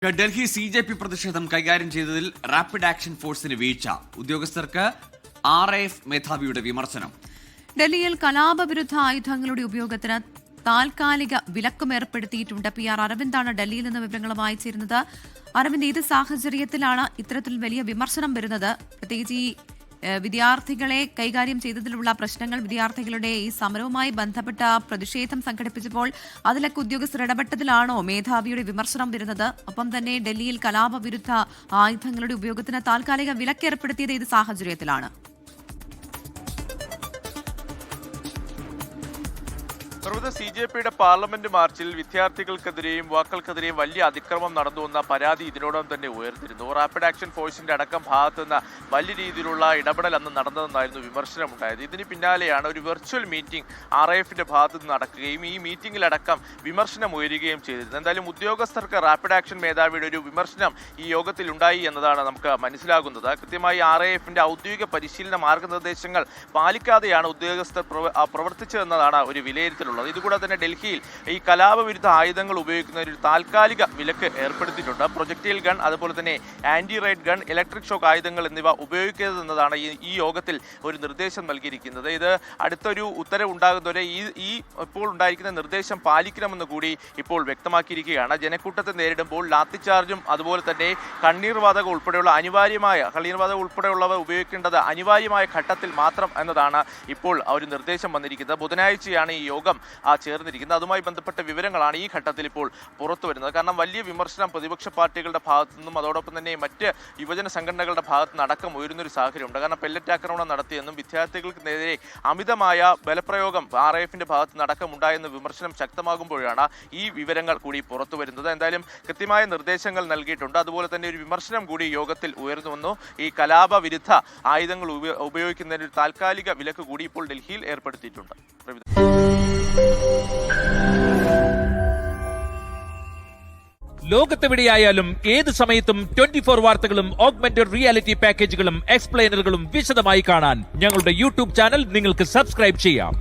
Delhi CJP പ്രതിഷേധം കൈകാര്യം ചെയ്തതിൽ റാപ്പിഡ് ആക്ഷൻ ഫോഴ്സിന് വീഴ്ച. ഉദ്യോഗസ്ഥർക്ക് RAF മേധാവിയുടെ വിമർശനം. ഡൽഹിയിൽ കലാപവിരുദ്ധ ആയുധങ്ങളുടെ ഉപയോഗത്തിന് താൽക്കാലിക വിലക്കുമേർപ്പെടുത്തിയിട്ടുണ്ട്. PR അരവിന്ദാണ് ഡൽഹിയിൽ നിന്ന് വിവരങ്ങളുമായി ചേരുന്നത്. അരവിന്ദ്, ഏത് സാഹചര്യത്തിലാണ് ഇത്തരത്തിൽ വലിയ വിമർശനം വരുന്നത്? പ്രത്യേകിച്ച് ഈ വിദ്യാർത്ഥികളെ കൈകാര്യം ചെയ്തതിലുള്ള പ്രശ്നങ്ങൾ, വിദ്യാർത്ഥികളുടെ ഈ സമരവുമായി ബന്ധപ്പെട്ട പ്രതിഷേധം സംഘടിപ്പിച്ചപ്പോൾ അതിലൊക്കെ ഉദ്യോഗസ്ഥർ ഇടപെട്ടതിലാണോ മേധാവിയുടെ വിമർശനം വരുന്നത്? ഒപ്പം തന്നെ ഡൽഹിയിൽ കലാപവിരുദ്ധ ആയുധങ്ങളുടെ ഉപയോഗത്തിന് താൽക്കാലിക വിലക്കേർപ്പെടുത്തിയത് ഏത് സാഹചര്യത്തിലാണ്? CJPയുടെ പാർലമെന്റ് മാർച്ചിൽ വിദ്യാർത്ഥികൾക്കെതിരെയും യുവാക്കൾക്കെതിരെയും വലിയ അതിക്രമം നടന്നുവെന്ന പരാതി ഇതിനോടകം തന്നെ ഉയർന്നിരുന്നു. റാപ്പിഡ് ആക്ഷൻ ഫോഴ്സിന്റെ അടക്കം ഭാഗത്തുനിന്ന് വലിയ രീതിയിലുള്ള ഇടപെടൽ അന്ന് നടന്നതെന്നായിരുന്നു വിമർശനമുണ്ടായത്. ഇതിന് പിന്നാലെയാണ് ഒരു വെർച്വൽ മീറ്റിംഗ് RAFന്റെ ഭാഗത്തുനിന്ന് നടക്കുകയും ഈ മീറ്റിംഗിലടക്കം വിമർശനം ഉയരുകയും ചെയ്തിരുന്നു. എന്തായാലും ഉദ്യോഗസ്ഥർക്ക് റാപ്പിഡ് ആക്ഷൻ മേധാവിയുടെ ഒരു വിമർശനം ഈ യോഗത്തിൽ ഉണ്ടായി എന്നതാണ് നമുക്ക് മനസ്സിലാകുന്നത്. കൃത്യമായി RAFന്റെ ഔദ്യോഗിക പരിശീലന മാർഗനിർദ്ദേശങ്ങൾ പാലിക്കാതെയാണ് ഉദ്യോഗസ്ഥർ പ്രവർത്തിച്ചതെന്നതാണ് ഒരു വിലയിരുത്തലുള്ളത്. ഇതുകൂടാതെ തന്നെ ഡൽഹിയിൽ ഈ കലാപവിരുദ്ധ ആയുധങ്ങൾ ഉപയോഗിക്കുന്ന ഒരു താൽക്കാലിക വിലക്ക് ഏർപ്പെടുത്തിയിട്ടുണ്ട്. പ്രൊജക്ടൈൽ ഗൺ, അതുപോലെ തന്നെ anti riot gun, electric shock ആയുധങ്ങൾ എന്നിവ ഉപയോഗിക്കരുതെന്നതാണ് ഈ യോഗത്തിൽ ഒരു നിർദ്ദേശം നൽകിയിരിക്കുന്നത്. ഇത് അടുത്തൊരു ഉത്തരവ് ഉണ്ടാകുന്നവരെ ഈ ഇപ്പോൾ ഉണ്ടായിരിക്കുന്ന നിർദ്ദേശം പാലിക്കണമെന്ന് കൂടി ഇപ്പോൾ വ്യക്തമാക്കിയിരിക്കുകയാണ്. ജനക്കൂട്ടത്തെ നേരിടുമ്പോൾ ലാത്തിചാർജും അതുപോലെ തന്നെ കണ്ണീർ വാതകം ഉൾപ്പെടെയുള്ളവ ഉപയോഗിക്കേണ്ടത് അനിവാര്യമായ ഘട്ടത്തിൽ മാത്രം എന്നതാണ് ഇപ്പോൾ ഒരു നിർദ്ദേശം വന്നിരിക്കുന്നത്. ബുധനാഴ്ചയാണ് ഈ യോഗം ചേർന്നിരിക്കുന്നത്. അതുമായി ബന്ധപ്പെട്ട വിവരങ്ങളാണ് ഈ ഘട്ടത്തിൽ ഇപ്പോൾ പുറത്തു വരുന്നത്. കാരണം വലിയ വിമർശനം പ്രതിപക്ഷ പാർട്ടികളുടെ ഭാഗത്തു നിന്നും അതോടൊപ്പം തന്നെ മറ്റ് യുവജന സംഘടനകളുടെ ഭാഗത്തു നിന്ന് അടക്കം ഉയരുന്നൊരു സാഹചര്യമുണ്ട്. കാരണം പെല്ലറ്റ് ആക്രമണം നടത്തിയെന്നും വിദ്യാർത്ഥികൾക്ക് നേരെ അമിതമായ ബലപ്രയോഗം RAFന്റെ ഭാഗത്ത് നിന്ന് അടക്കം ഉണ്ടായെന്ന വിമർശനം ശക്തമാകുമ്പോഴാണ് ഈ വിവരങ്ങൾ കൂടി പുറത്തു വരുന്നത്. എന്തായാലും കൃത്യമായ നിർദ്ദേശങ്ങൾ നൽകിയിട്ടുണ്ട്. അതുപോലെ തന്നെ ഒരു വിമർശനം കൂടി യോഗത്തിൽ ഉയർന്നു വന്നു. ഈ കലാപവിരുദ്ധ ആയുധങ്ങൾ ഉപയോഗിക്കുന്നതിന് ഒരു താൽക്കാലിക വിലക്ക് കൂടി ഇപ്പോൾ ഡൽഹിയിൽ ഏർപ്പെടുത്തിയിട്ടുണ്ട്. ലോകത്തെവിടെയായാലും ഏത് സമയത്തും 24 വാർത്തകളും ഓഗ്മെന്റഡ് റിയാലിറ്റി പാക്കേജുകളും എക്സ്പ്ലെയിനറുകളും വിശദമായി കാണാൻ ഞങ്ങളുടെ YouTube ചാനൽ നിങ്ങൾക്ക് സബ്സ്ക്രൈബ് ചെയ്യാം.